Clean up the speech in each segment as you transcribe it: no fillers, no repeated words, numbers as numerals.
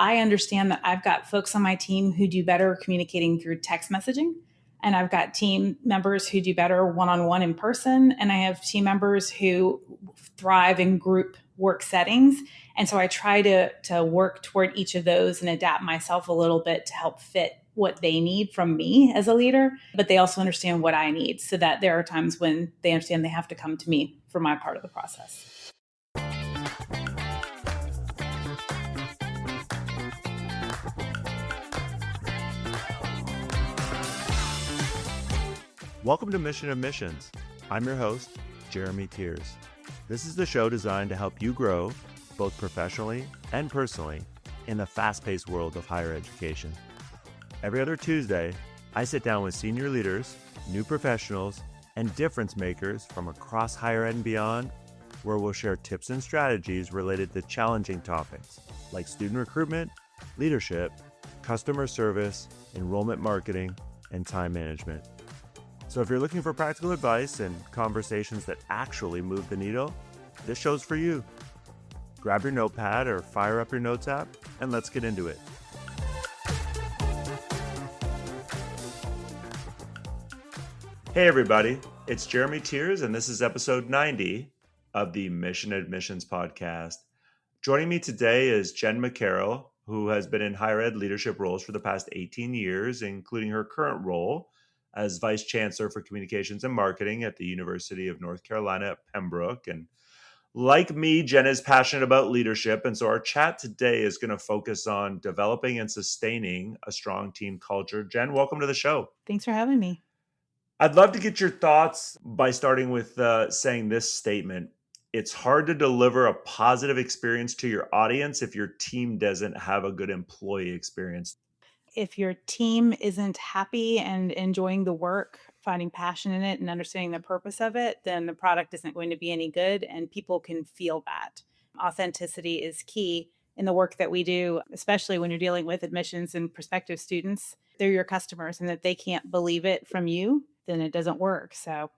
I understand that I've got folks on my team who do better communicating through text messaging. And I've got team members who do better one-on-one in person. And I have team members who thrive in group work settings. And so I try to work toward each of those and adapt myself a little bit to help fit what they need from me as a leader. But they also understand what I need, so that there are times when they understand they have to come to me for my part of the process. Welcome to Mission of Missions. I'm your host, Jeremy Tiers. This is the show designed to help you grow, both professionally and personally, in the fast-paced world of higher education. Every other Tuesday, I sit down with senior leaders, new professionals, and difference makers from across higher ed and beyond, where we'll share tips and strategies related to challenging topics like student recruitment, leadership, customer service, enrollment marketing, and time management. So if you're looking for practical advice and conversations that actually move the needle, this show's for you. Grab your notepad or fire up your notes app, and let's get into it. Hey everybody, it's Jeremy Tiers, and this is episode 90 of the Mission Admissions podcast. Joining me today is Jenn McCarrel, who has been in higher ed leadership roles for the past 18 years, including her current role as Vice Chancellor for Communications and Marketing at the University of North Carolina at Pembroke. And like me, Jenn is passionate about leadership. And so our chat today is going to focus on developing and sustaining a strong team culture. Jenn, welcome to the show. Thanks for having me. I'd love to get your thoughts by starting with saying this statement. It's hard to deliver a positive experience to your audience if your team doesn't have a good employee experience. If your team isn't happy and enjoying the work, finding passion in it and understanding the purpose of it, then the product isn't going to be any good, and people can feel that. Authenticity is key in the work that we do, especially when you're dealing with admissions and prospective students. They're your customers, and if they can't believe it from you, then it doesn't work. So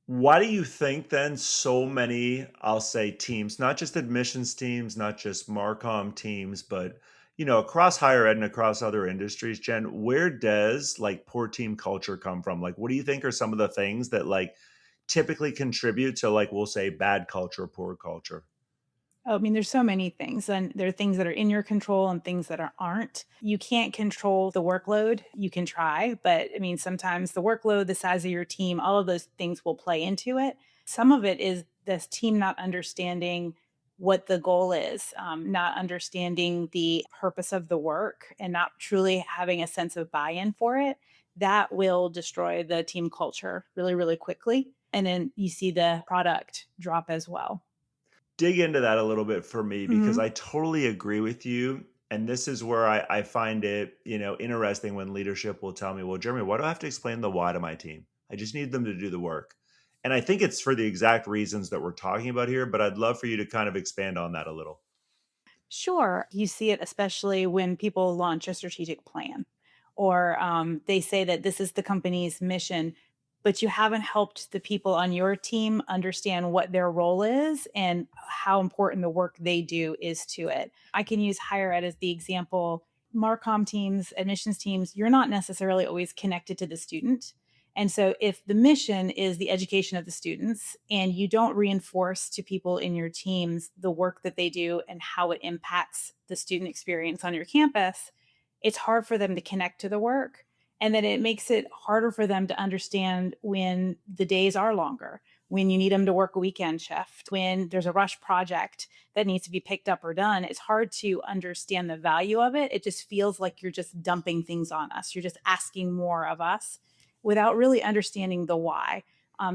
why do you think then so many, I'll say, teams, not just admissions teams, not just Marcom teams, but across higher ed and across other industries, Jenn, where does poor team culture come from? What do you think are some of the things that typically contribute to we'll say bad culture, poor culture? there's so many things, and there are things that are in your control and things that aren't. You can't control the workload. You can try, but sometimes the workload, the size of your team, all of those things will play into it. Some of it is this team not understanding what the goal is, not understanding the purpose of the work, and not truly having a sense of buy-in for it. That will destroy the team culture really, really quickly. And then you see the product drop as well. Dig into that a little bit for me, because I totally agree with you. And this is where I find it, interesting when leadership will tell me, well, Jeremy, why do I have to explain the why to my team? I just need them to do the work. And I think it's for the exact reasons that we're talking about here, but I'd love for you to kind of expand on that a little. Sure. You see it especially when people launch a strategic plan, or they say that this is the company's mission, but you haven't helped the people on your team understand what their role is and how important the work they do is to it. I can use higher ed as the example. Marcom teams, admissions teams, you're not necessarily always connected to the student. And so if the mission is the education of the students, and you don't reinforce to people in your teams the work that they do and how it impacts the student experience on your campus, it's hard for them to connect to the work. And then it makes it harder for them to understand when the days are longer, when you need them to work a weekend shift, when there's a rush project that needs to be picked up or done. It's hard to understand the value of it. It just feels like you're just dumping things on us. You're just asking more of us without really understanding the why.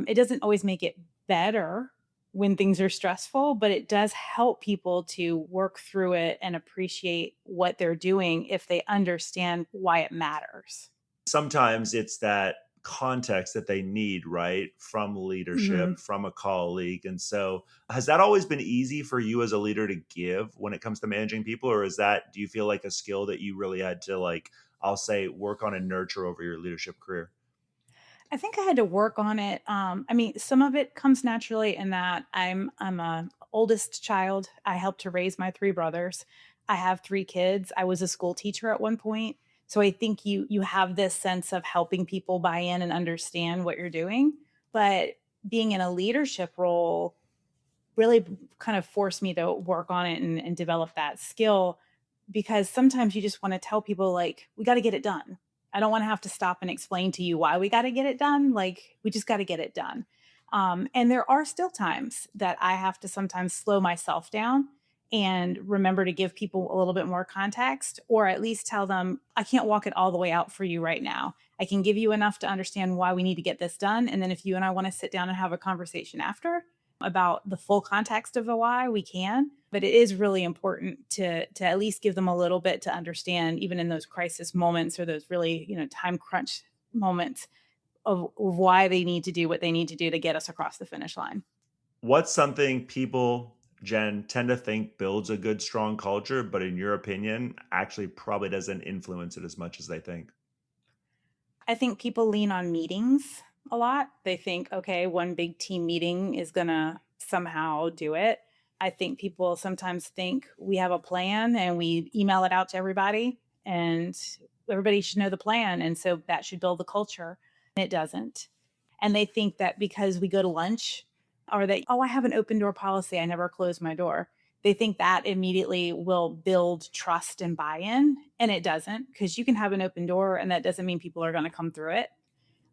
It doesn't always make it better when things are stressful, but it does help people to work through it and appreciate what they're doing if they understand why it matters. Sometimes it's that context that they need, right? From leadership, from a colleague. And so has that always been easy for you as a leader to give when it comes to managing people? Or do you feel like a skill that you really had to I'll say work on and nurture over your leadership career? I think I had to work on it. Some of it comes naturally in that I'm a oldest child. I helped to raise my three brothers. I have 3 kids. I was a school teacher at one point. So I think you have this sense of helping people buy in and understand what you're doing, but being in a leadership role really kind of forced me to work on it and develop that skill, because sometimes you just want to tell people like we got to get it done. I don't want to have to stop and explain to you why we got to get it done. Like we just got to get it done. And there are still times that I have to sometimes slow myself down and remember to give people a little bit more context, or at least tell them I can't walk it all the way out for you right now. I can give you enough to understand why we need to get this done, and then if you and I want to sit down and have a conversation after about the full context of the why, we can. But it is really important to at least give them a little bit to understand, even in those crisis moments or those really, time crunch moments of why they need to do what they need to do to get us across the finish line. What's something people, Jen, tend to think builds a good, strong culture, but in your opinion, actually probably doesn't influence it as much as they think? I think people lean on meetings a lot. They think, okay, one big team meeting is going to somehow do it. I think people sometimes think we have a plan and we email it out to everybody and everybody should know the plan. And so that should build the culture. And it doesn't. And they think that because we go to lunch or that, oh, I have an open door policy, I never close my door. They think that immediately will build trust and buy in. And it doesn't, because you can have an open door and that doesn't mean people are going to come through it.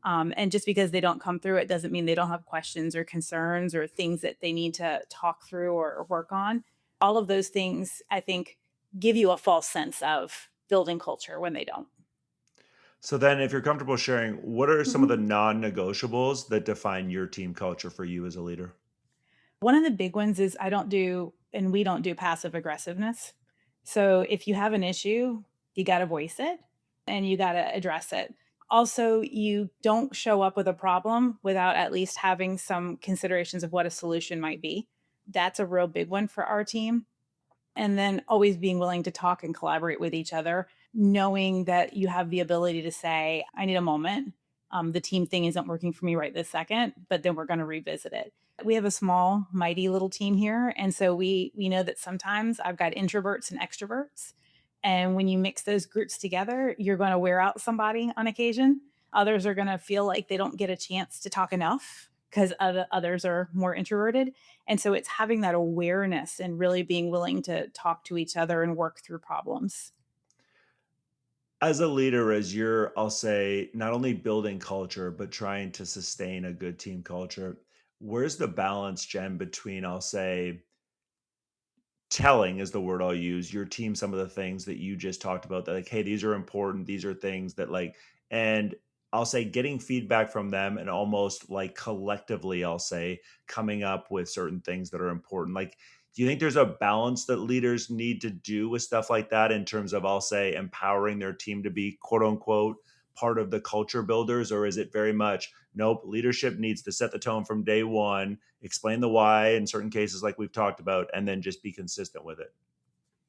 And just because they don't come through it doesn't mean they don't have questions or concerns or things that they need to talk through or work on. All of those things, I think, give you a false sense of building culture when they don't. So then, if you're comfortable sharing, what are some of the Mhm. non-negotiables that define your team culture for you as a leader? One of the big ones is I don't do, and we don't do passive aggressiveness. So if you have an issue, you got to voice it and you got to address it. Also, you don't show up with a problem without at least having some considerations of what a solution might be. That's a real big one for our team. And then always being willing to talk and collaborate with each other, knowing that you have the ability to say, I need a moment. The team thing isn't working for me right this second, but then we're going to revisit it. We have a small, mighty little team here. And so we know that sometimes I've got introverts and extroverts. And when you mix those groups together, you're going to wear out somebody on occasion. Others are going to feel like they don't get a chance to talk enough because others are more introverted. And so it's having that awareness and really being willing to talk to each other and work through problems. As a leader, as you're, I'll say, not only building culture, but trying to sustain a good team culture, where's the balance, Jen, between, I'll say, telling is the word I'll use, your team some of the things that you just talked about that like, hey, these are important, these are things that like, and I'll say getting feedback from them and almost like collectively, I'll say, coming up with certain things that are important. Like, do you think there's a balance that leaders need to do with stuff like that in terms of, I'll say, empowering their team to be quote unquote part of the culture builders? Or is it very much, nope, leadership needs to set the tone from day one, explain the why in certain cases, like we've talked about, and then just be consistent with it?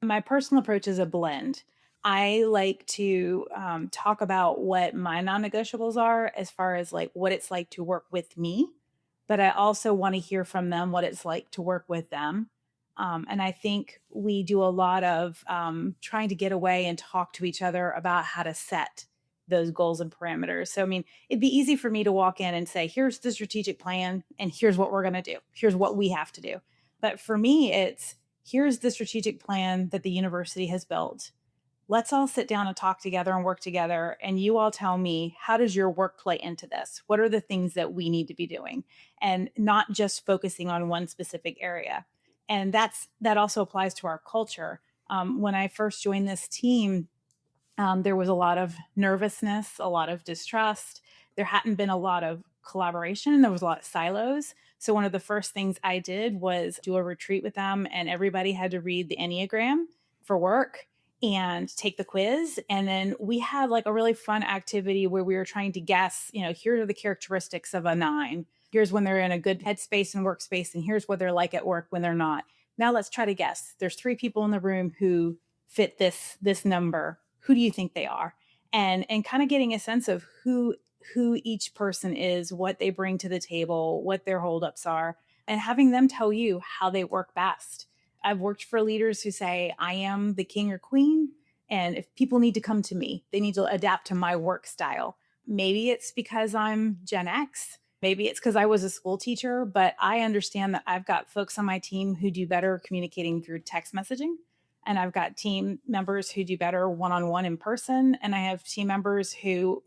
My personal approach is a blend. I like to talk about what my non negotiables are as far as like what it's like to work with me, but I also want to hear from them what it's like to work with them. And I think we do a lot of trying to get away and talk to each other about how to set those goals and parameters. So, I mean, it'd be easy for me to walk in and say, here's the strategic plan, and here's what we're going to do. Here's what we have to do. But for me, it's here's the strategic plan that the university has built. Let's all sit down and talk together and work together. And you all tell me, how does your work play into this? What are the things that we need to be doing? And not just focusing on one specific area. And that also applies to our culture. When I first joined this team, there was a lot of nervousness, a lot of distrust. There hadn't been a lot of collaboration. There was a lot of silos. So, one of the first things I did was do a retreat with them, and everybody had to read the Enneagram for work and take the quiz. And then we had like a really fun activity where we were trying to guess, here are the characteristics of a nine. Here's when they're in a good headspace and workspace, and here's what they're like at work when they're not. Now let's try to guess. There's three people in the room who fit this number. Who do you think they are? And kind of getting a sense of who each person is, what they bring to the table, what their holdups are, and having them tell you how they work best. I've worked for leaders who say, I am the king or queen. And if people need to come to me, they need to adapt to my work style. Maybe it's because I'm Gen X. Maybe it's because I was a school teacher, but I understand that I've got folks on my team who do better communicating through text messaging. And I've got team members who do better one on one in person. And I have team members who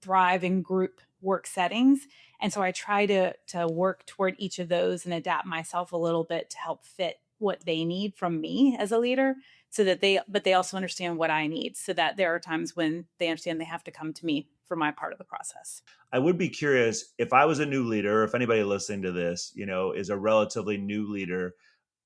thrive in group work settings. And so I try to work toward each of those and adapt myself a little bit to help fit what they need from me as a leader so that they also understand what I need so that there are times when they understand they have to come to me for my part of the process. I would be curious if I was a new leader, or if anybody listening to this, is a relatively new leader.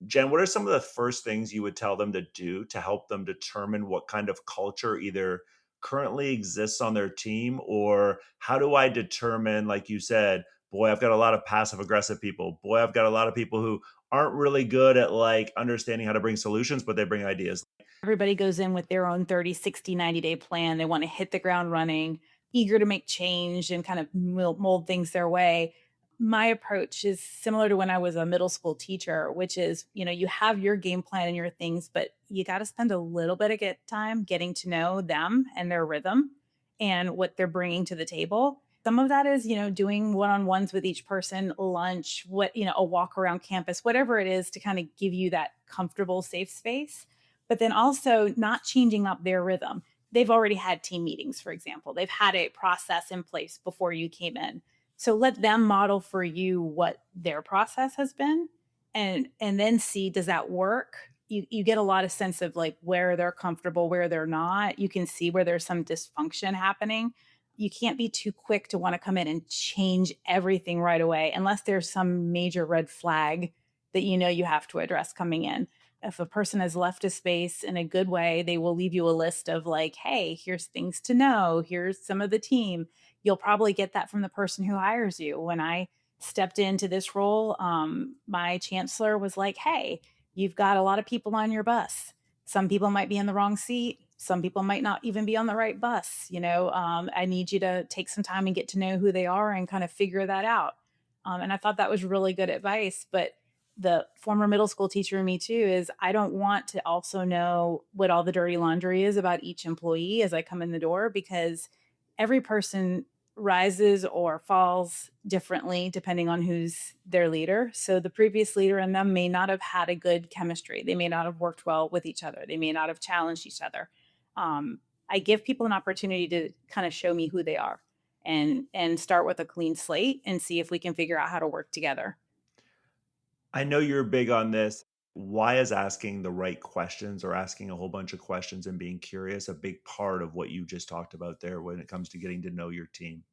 Jen, what are some of the first things you would tell them to do to help them determine what kind of culture either currently exists on their team, or how do I determine, like you said, boy, I've got a lot of passive aggressive people. Boy, I've got a lot of people who aren't really good at like understanding how to bring solutions, but they bring ideas. Everybody goes in with their own 30, 60, 90-day plan. They want to hit the ground running, eager to make change and kind of mold things their way. My approach is similar to when I was a middle school teacher, which is, you have your game plan and your things, but you got to spend a little bit of time getting to know them and their rhythm and what they're bringing to the table. Some of that is, doing one-on-ones with each person, lunch, a walk around campus, whatever it is to kind of give you that comfortable, safe space, but then also not changing up their rhythm. They've already had team meetings, for example. They've had a process in place before you came in. So let them model for you what their process has been and then see, does that work? You get a lot of sense of like where they're comfortable, where they're not. You can see where there's some dysfunction happening. You can't be too quick to want to come in and change everything right away unless there's some major red flag that you have to address coming in. If a person has left a space in a good way, they will leave you a list of like, hey, here's things to know. Here's some of the team. You'll probably get that from the person who hires you. When I stepped into this role, my chancellor was like, hey, you've got a lot of people on your bus. Some people might be in the wrong seat. Some people might not even be on the right bus. I need you to take some time and get to know who they are and kind of figure that out. And I thought that was really good advice. But the former middle school teacher in me too is I don't want to also know what all the dirty laundry is about each employee as I come in the door because every person rises or falls differently depending on who's their leader. So the previous leader and them may not have had a good chemistry. They may not have worked well with each other. They may not have challenged each other. I give people an opportunity to kind of show me who they are and start with a clean slate and see if we can figure out how to work together. I know you're big on this. Why is asking the right questions or asking a whole bunch of questions and being curious a big part of what you just talked about there when it comes to getting to know your team?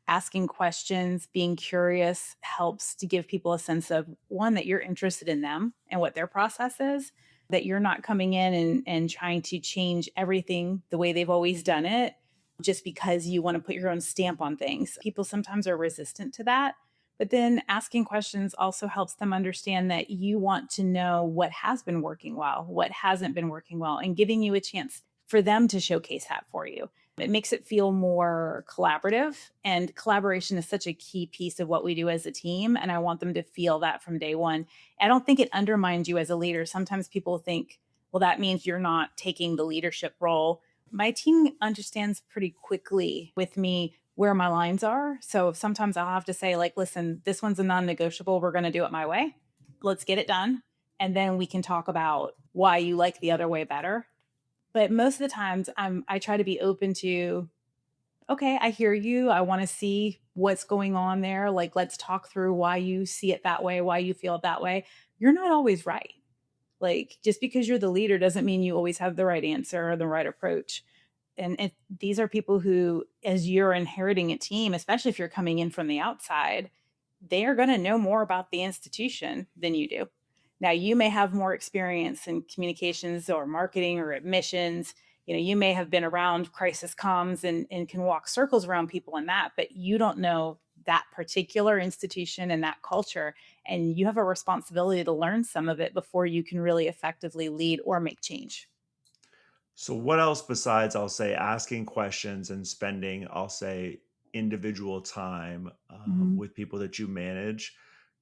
Asking questions, being curious helps to give people a sense of one, that you're interested in them and what their process is, that you're not coming in and trying to change everything the way they've always done it just because you want to put your own stamp on things. People sometimes are resistant to that. But then asking questions also helps them understand that you want to know what has been working well, what hasn't been working well, and giving you a chance for them to showcase that for you. It makes it feel more collaborative, and collaboration is such a key piece of what we do as a team, and I want them to feel that from day one. I don't think it undermines you as a leader. Sometimes people think, well, that means you're not taking the leadership role. My team understands pretty quickly with me where my lines are. So sometimes I'll have to say, like, listen, this one's a non-negotiable. We're going to do it my way. Let's get it done. And then we can talk about why you like the other way better. But most of the times I try to be open to, okay, I hear you. I want to see what's going on there. Like, let's talk through why you see it that way, why you feel it that way. You're not always right. Like, just because you're the leader doesn't mean you always have the right answer or the right approach. And these are people who, as you're inheriting a team, especially if you're coming in from the outside, they are going to know more about the institution than you do. Now, you may have more experience in communications or marketing or admissions. You may have been around crisis comms and can walk circles around people in that, but you don't know that particular institution and that culture. And you have a responsibility to learn some of it before you can really effectively lead or make change. So, what else besides, I'll say, asking questions and spending, I'll say, individual time Mhm. with people that you manage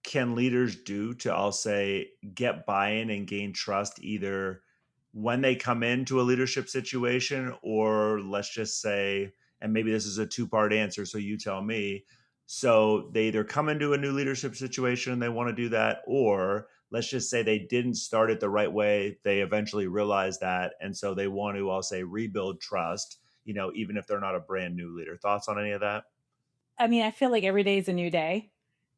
can leaders do to, I'll say, get buy-in and gain trust either when they come into a leadership situation, or let's just say, and maybe this is a two-part answer, so you tell me. So they either come into a new leadership situation and they want to do that, or let's just say they didn't start it the right way. They eventually realize that. And so they want to, I'll say, rebuild trust, even if they're not a brand new leader. Thoughts on any of that? I mean, I feel like every day is a new day.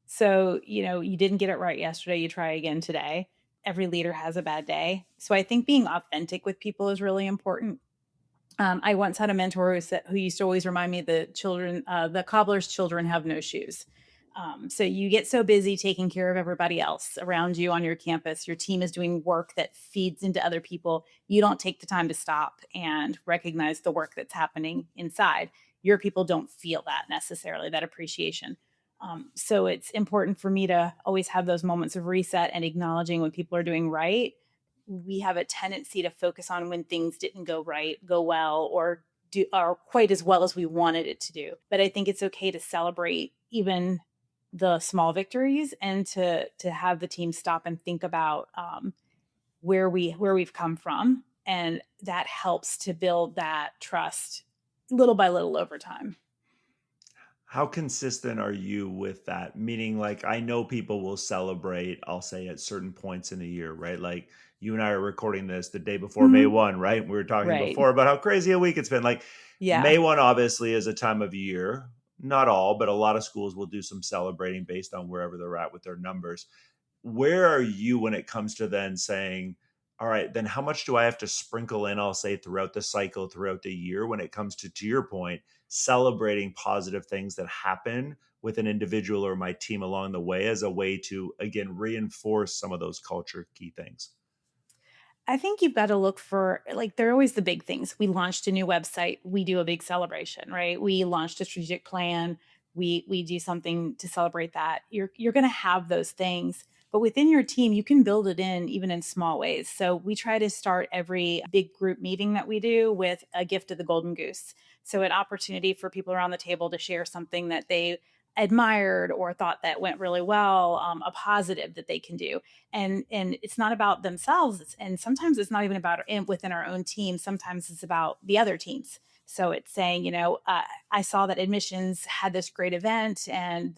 So, you didn't get it right yesterday, you try again today. Every leader has a bad day. So I think being authentic with people is really important. I once had a mentor who used to always remind me the cobbler's children have no shoes. So you get so busy taking care of everybody else around you on your campus. Your team is doing work that feeds into other people. You don't take the time to stop and recognize the work that's happening inside. Your people don't feel that necessarily, that appreciation. So it's important for me to always have those moments of reset and acknowledging when people are doing right. We have a tendency to focus on when things didn't go well, or do or quite as well as we wanted it to do. But I think it's okay to celebrate even the small victories, and to have the team stop and think about where we've come from, and that helps to build that trust little by little over time. How consistent are you with that? Meaning, like, I know people will celebrate, I'll say, at certain points in the year, right? Like, you and I are recording this the day before May Mhm. 1, right? We were talking Right. before about how crazy a week it's been. Like, Yeah. May 1 obviously is a time of year. Not all, but a lot of schools will do some celebrating based on wherever they're at with their numbers. Where are you when it comes to then saying, all right, then how much do I have to sprinkle in, I'll say, throughout the cycle, throughout the year, when it comes to your point, celebrating positive things that happen with an individual or my team along the way as a way to, again, reinforce some of those culture key things? I think you've got to look for, like, they're always the big things. We launched a new website, we do a big celebration, right? We launched a strategic plan, we do something to celebrate that. You're going to have those things, but within your team, you can build it in even in small ways. So we try to start every big group meeting that we do with a gift of the golden goose. So an opportunity for people around the table to share something that they admired or thought that went really well, a positive that they can do. And it's not about themselves, and sometimes it's not even about within our own team. Sometimes it's about the other teams. So it's saying, I saw that admissions had this great event, and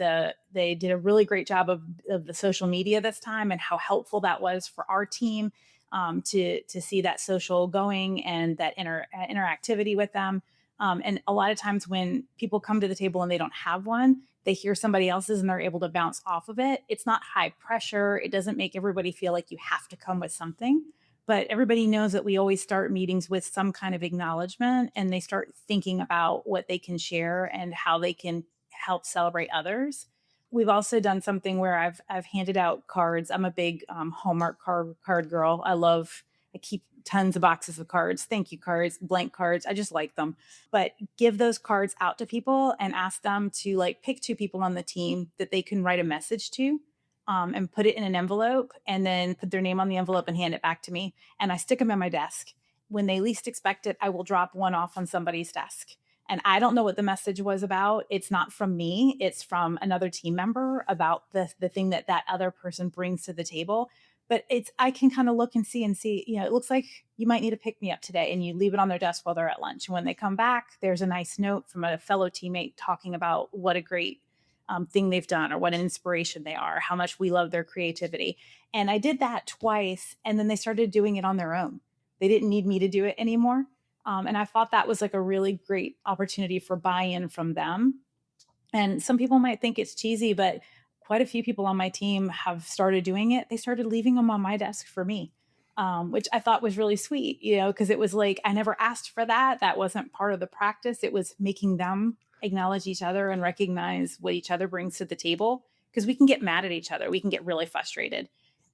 they did a really great job of the social media this time, and how helpful that was for our team, to see that social going and that interactivity with them. And a lot of times when people come to the table and they don't have one, they hear somebody else's and they're able to bounce off of it. It's not high pressure. It doesn't make everybody feel like you have to come with something. But everybody knows that we always start meetings with some kind of acknowledgement, and they start thinking about what they can share and how they can help celebrate others. We've also done something where I've handed out cards. I'm a big Hallmark card girl. I keep tons of boxes of cards, thank you cards, blank cards. I just like them. But give those cards out to people and ask them to, like, pick two people on the team that they can write a message to, and put it in an envelope, and then put their name on the envelope and hand it back to me. And I stick them in my desk. When they least expect it, I will drop one off on somebody's desk. And I don't know what the message was about. It's not from me, it's from another team member about the thing that that other person brings to the table. But it's I can kind of look and see, it looks like you might need to pick me up today, and you leave it on their desk while they're at lunch. And when they come back, there's a nice note from a fellow teammate talking about what a great thing they've done, or what an inspiration they are, how much we love their creativity. And I did that twice, and then they started doing it on their own. They didn't need me to do it anymore. And I thought that was like a really great opportunity for buy-in from them. And some people might think it's cheesy, but quite a few people on my team have started doing it. They started leaving them on my desk for me, which I thought was really sweet, because it was like I never asked for that. That wasn't part of the practice. It was making them acknowledge each other and recognize what each other brings to the table, because we can get mad at each other. We can get really frustrated.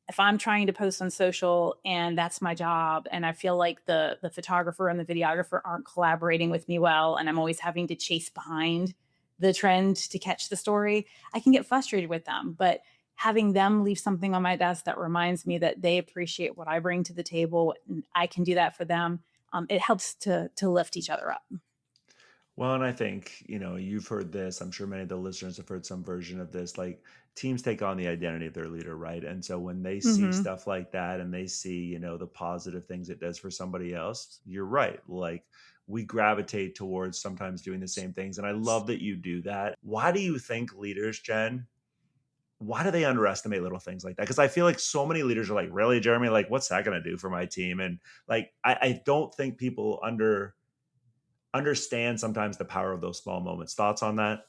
If I'm trying to post on social and that's my job, and I feel like the photographer and the videographer aren't collaborating with me well, and I'm always having to chase behind the trend to catch the story, I can get frustrated with them. But having them leave something on my desk that reminds me that they appreciate what I bring to the table, and I can do that for them, it helps to lift each other up. Well, and I think, you've heard this. I'm sure many of the listeners have heard some version of this. Like teams take on the identity of their leader, right? And so when they see Hmm. stuff like that and they see, the positive things it does for somebody else, you're right. Like we gravitate towards sometimes doing the same things. And I love that you do that. Why do you think leaders, Jen, why do they underestimate little things like that? Because I feel like so many leaders are like, really, Jeremy? Like, what's that going to do for my team? And like, I don't think people understand sometimes the power of those small moments. Thoughts on that?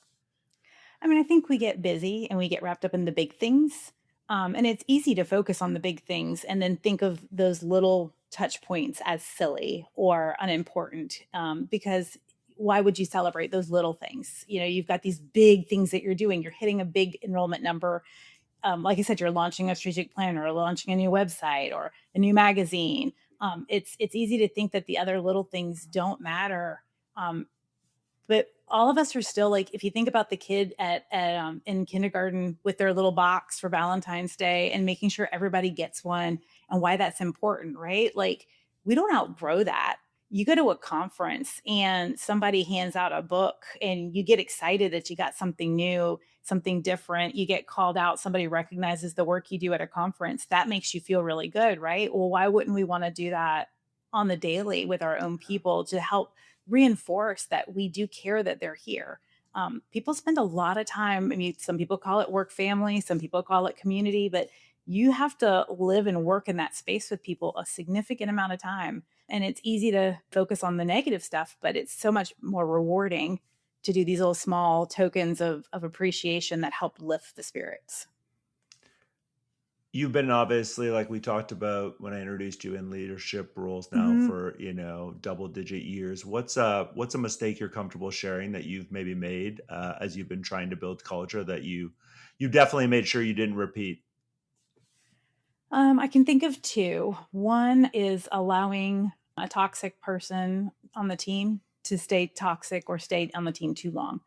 I mean, I think we get busy and we get wrapped up in the big things. And it's easy to focus on the big things and then think of those little touch points as silly or unimportant, because why would you celebrate those little things? You've got these big things that you're doing. You're hitting a big enrollment number. Like I said, you're launching a strategic plan or launching a new website or a new magazine. It's easy to think that the other little things don't matter. But all of us are still like, if you think about the kid in kindergarten with their little box for Valentine's Day and making sure everybody gets one and why that's important, right? Like, we don't outgrow that. You go to a conference and somebody hands out a book and you get excited that you got something new, something different. You get called out, somebody recognizes the work you do at a conference. That makes you feel really good, right? Well, why wouldn't we want to do that on the daily with our own people to help reinforce that we do care that they're here? People spend a lot of time. I mean, some people call it work family, some people call it community, but you have to live and work in that space with people a significant amount of time. And it's easy to focus on the negative stuff, but it's so much more rewarding to do these little small tokens of appreciation that help lift the spirits. You've been obviously, like we talked about when I introduced you, in leadership roles now Mhm. for, double digit years. What's a mistake you're comfortable sharing that you've maybe made as you've been trying to build culture that you definitely made sure you didn't repeat? I can think of two. One is allowing a toxic person on the team to stay toxic or stay on the team too long.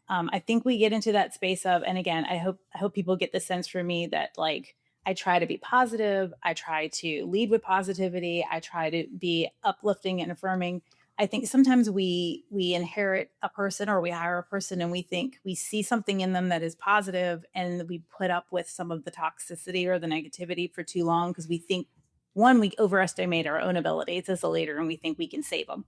I think we get into that space of, and again, I hope people get the sense from me that like I try to be positive, I try to lead with positivity, I try to be uplifting and affirming. I think sometimes we inherit a person or we hire a person and we think we see something in them that is positive and we put up with some of the toxicity or the negativity for too long because we think, one, we overestimate our own abilities as a leader and we think we can save them.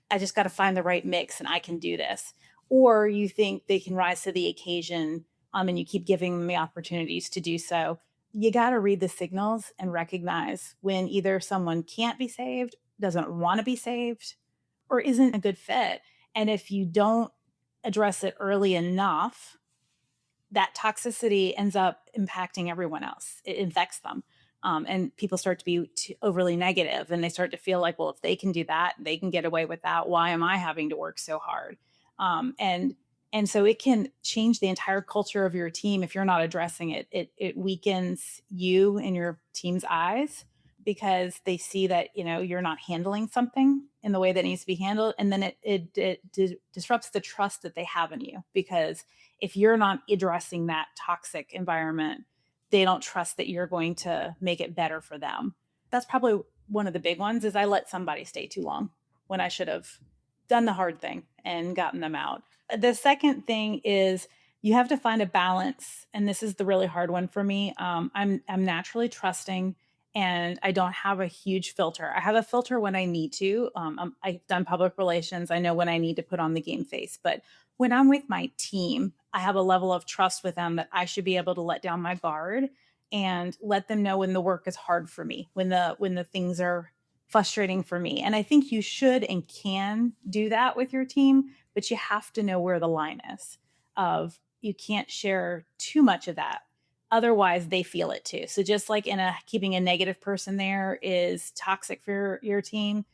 I just got to find the right mix and I can do this. Or you think they can rise to the occasion, and you keep giving them the opportunities to do so. You got to read the signals and recognize when either someone can't be saved, doesn't want to be saved, or isn't a good fit. And if you don't address it early enough, that toxicity ends up impacting everyone else. It infects them. And people start to be overly negative and they start to feel like, well, if they can do that, they can get away with that. Why am I having to work so hard? And so it can change the entire culture of your team if you're not addressing it. It weakens you in your team's eyes because they see that you're not handling something in the way that needs to be handled, and then it disrupts the trust that they have in you because if you're not addressing that toxic environment, they don't trust that you're going to make it better for them. That's probably one of the big ones is I let somebody stay too long when I should have done the hard thing and gotten them out. The second thing is you have to find a balance, and this is the really hard one for me. I'm naturally trusting, and I don't have a huge filter. I have a filter when I need to. I've done public relations. I know when I need to put on the game face, but when I'm with my team, I have a level of trust with them that I should be able to let down my guard and let them know when the work is hard for me, when the things are frustrating for me. And I think you should and can do that with your team, but you have to know where the line is of you can't share too much of that. Otherwise, they feel it too. So just like keeping a negative person there is toxic for your team,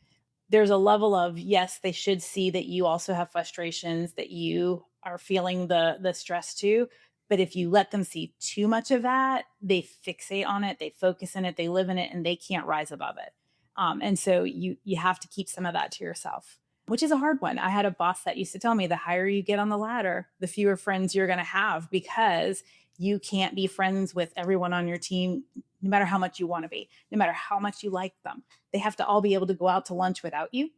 there's a level of yes, they should see that you also have frustrations, that you are feeling the stress too. But if you let them see too much of that, they fixate on it, they focus in it, they live in it, and they can't rise above it. And so you have to keep some of that to yourself, which is a hard one. I had a boss that used to tell me the higher you get on the ladder, the fewer friends you're going to have because you can't be friends with everyone on your team, no matter how much you want to be, no matter how much you like them. They have to all be able to go out to lunch without you.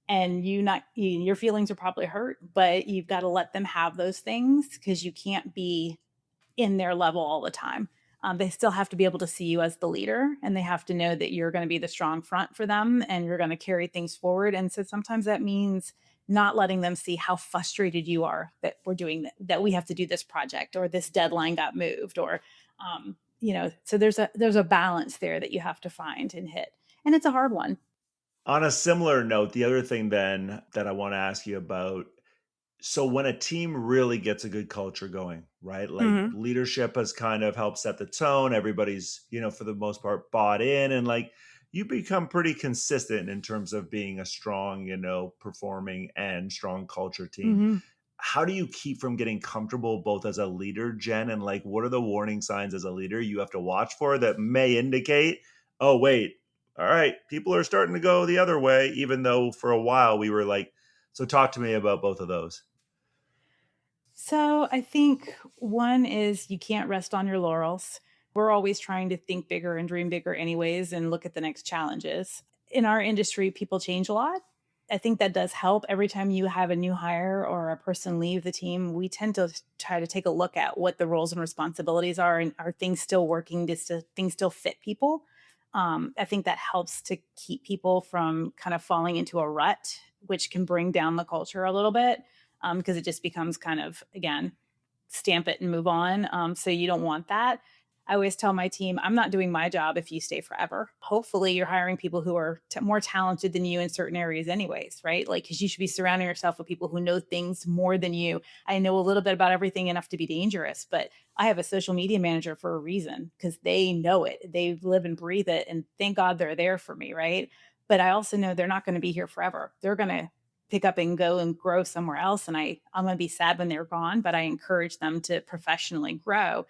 and your feelings are probably hurt, but you've got to let them have those things because you can't be in their level all the time. They still have to be able to see you as the leader, and they have to know that you're going to be the strong front for them and you're going to carry things forward. And so sometimes that means not letting them see how frustrated you are that we're doing that we have to do this project, or this deadline got moved, or so there's a balance there that you have to find and hit, and it's a hard one. On a similar note, the other thing then that I want to ask you about, so when a team really gets a good culture going, right? Like Hmm. leadership has kind of helped set the tone. Everybody's, for the most part, bought in, and like you become pretty consistent in terms of being a strong, performing and strong culture team. Hmm. How do you keep from getting comfortable both as a leader, Jen, and like what are the warning signs as a leader you have to watch for that may indicate, oh, wait, all right, people are starting to go the other way, even though for a while we were like, so talk to me about both of those. So I think one is you can't rest on your laurels. We're always trying to think bigger and dream bigger, anyways, and look at the next challenges. In our industry, people change a lot. I think that does help. Every time you have a new hire or a person leave the team, we tend to try to take a look at what the roles and responsibilities are, and are things still working? Does things still fit people? I think that helps to keep people from kind of falling into a rut, which can bring down the culture a little bit, because it just becomes kind of, again, stamp it and move on. So you don't want that. I always tell my team, I'm not doing my job if you stay forever. Hopefully, you're hiring people who are more talented than you in certain areas, anyways, right? Like, because you should be surrounding yourself with people who know things more than you. I know a little bit about everything enough to be dangerous, but I have a social media manager for a reason because they know it. They live and breathe it. And thank God they're there for me, right? But I also know they're not going to be here forever. They're going to pick up and go and grow somewhere else. And I'm going to be sad when they're gone, but I encourage them to professionally grow.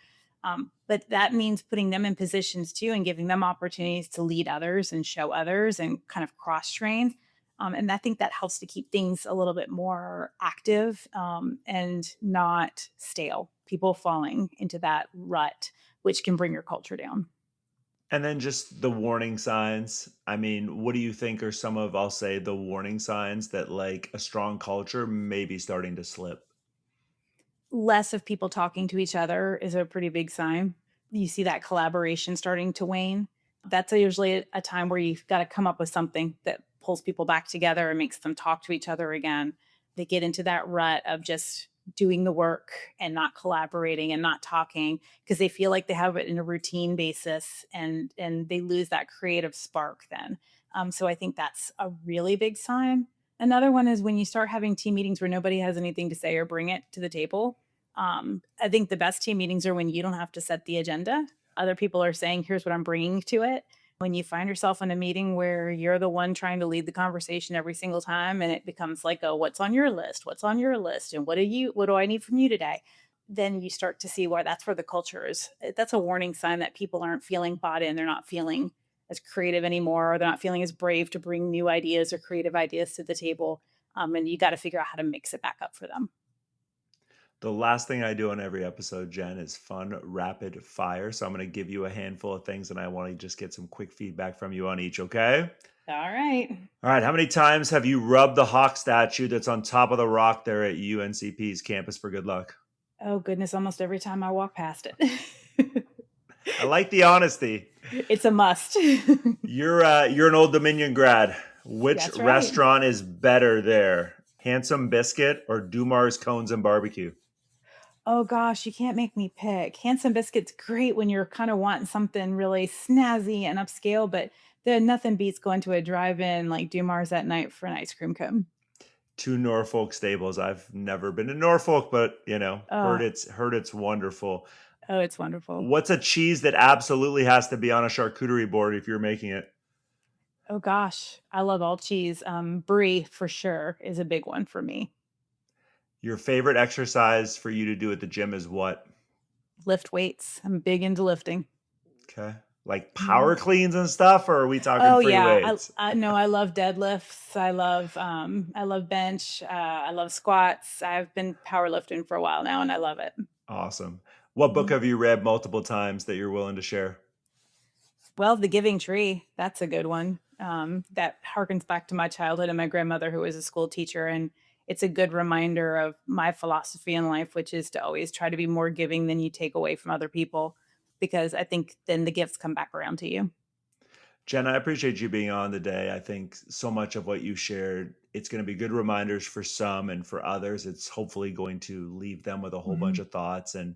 But that means putting them in positions too and giving them opportunities to lead others and show others and kind of cross train. And I think that helps to keep things a little bit more active, and not stale. People falling into that rut, which can bring your culture down. And then just the warning signs. I mean, what do you think are some of, I'll say, the warning signs that like a strong culture may be starting to slip? Less of people talking to each other is a pretty big sign. You see that collaboration starting to wane. That's usually a time where you've got to come up with something that pulls people back together and makes them talk to each other again. They get into that rut of just doing the work and not collaborating and not talking because they feel like they have it in a routine basis, and they lose that creative spark then. So I think that's a really big sign. Another one is when you start having team meetings where nobody has anything to say or bring it to the table. I think the best team meetings are when you don't have to set the agenda. Other people are saying, here's what I'm bringing to it. When you find yourself in a meeting where you're the one trying to lead the conversation every single time, and it becomes like, a what's on your list? What's on your list? And what do I need from you today? Then you start to see where that's where the culture is. That's a warning sign that people aren't feeling bought in. They're not feeling as creative anymore, or they're not feeling as brave to bring new ideas or creative ideas to the table. And you got to figure out how to mix it back up for them. The last thing I do on every episode, Jen, is fun rapid fire. So I'm going to give you a handful of things and I want to just get some quick feedback from you on each, okay? All right. All right. How many times have you rubbed the hawk statue that's on top of the rock there at UNCP's campus for good luck? Oh goodness, almost every time I walk past it. I like the honesty. It's a must. You're an Old Dominion grad. Which That's right. restaurant is better there? Handsome Biscuit or Dumar's Cones and Barbecue? Oh gosh, you can't make me pick. Handsome Biscuit's great when you're kind of wanting something really snazzy and upscale, but there nothing beats going to a drive-in like Dumar's at night for an ice cream cone. Two Norfolk stables. I've never been to Norfolk, but Oh, heard it's wonderful. oh, it's wonderful. What's a cheese that absolutely has to be on a charcuterie board if you're making it? Oh gosh, I love all cheese. Brie for sure is a big one for me. Your favorite exercise for you to do at the gym is what? Lift weights. I'm big into lifting. Okay. Like Mhm. power cleans and stuff, or are we talking Oh free yeah, weights? I no, I love deadlifts. I love bench. I love squats. I've been powerlifting for a while now, and I love it. Awesome. What book Mhm. have you read multiple times that you're willing to share? Well, The Giving Tree, that's a good one. that harkens back to my childhood and my grandmother, who was a school teacher. And it's a good reminder of my philosophy in life, which is to always try to be more giving than you take away from other people, because I think then the gifts come back around to you. Jen, I appreciate you being on today. I think so much of what you shared, it's going to be good reminders for some, and for others, it's hopefully going to leave them with a whole bunch Mhm. of thoughts. And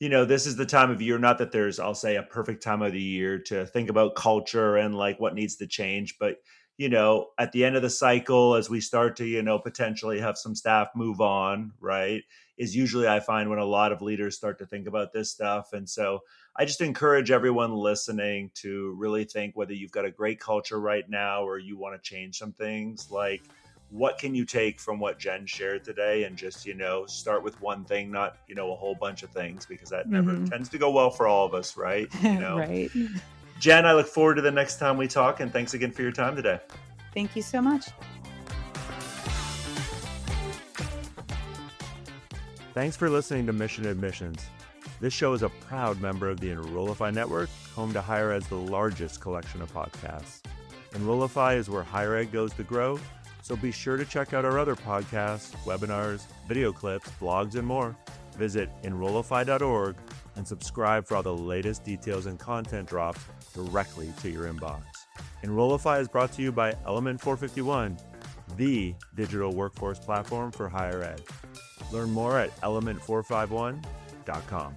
this is the time of year, not that there's, I'll say, a perfect time of the year to think about culture and like what needs to change. But, at the end of the cycle, as we start to, potentially have some staff move on, right, is usually I find when a lot of leaders start to think about this stuff. And so I just encourage everyone listening to really think whether you've got a great culture right now or you want to change some things, like, what can you take from what Jen shared today, and just, start with one thing, not, a whole bunch of things, because that never Mhm. tends to go well for all of us, right? Right. Jen, I look forward to the next time we talk, and thanks again for your time today. Thank you so much. Thanks for listening to Mission Admissions. This show is a proud member of the Enrollify Network, home to Higher Ed's the largest collection of podcasts. Enrollify is where higher ed goes to grow, so be sure to check out our other podcasts, webinars, video clips, blogs, and more. Visit enrollify.org and subscribe for all the latest details and content drops directly to your inbox. Enrollify is brought to you by Element 451, the digital workforce platform for higher ed. Learn more at element451.com.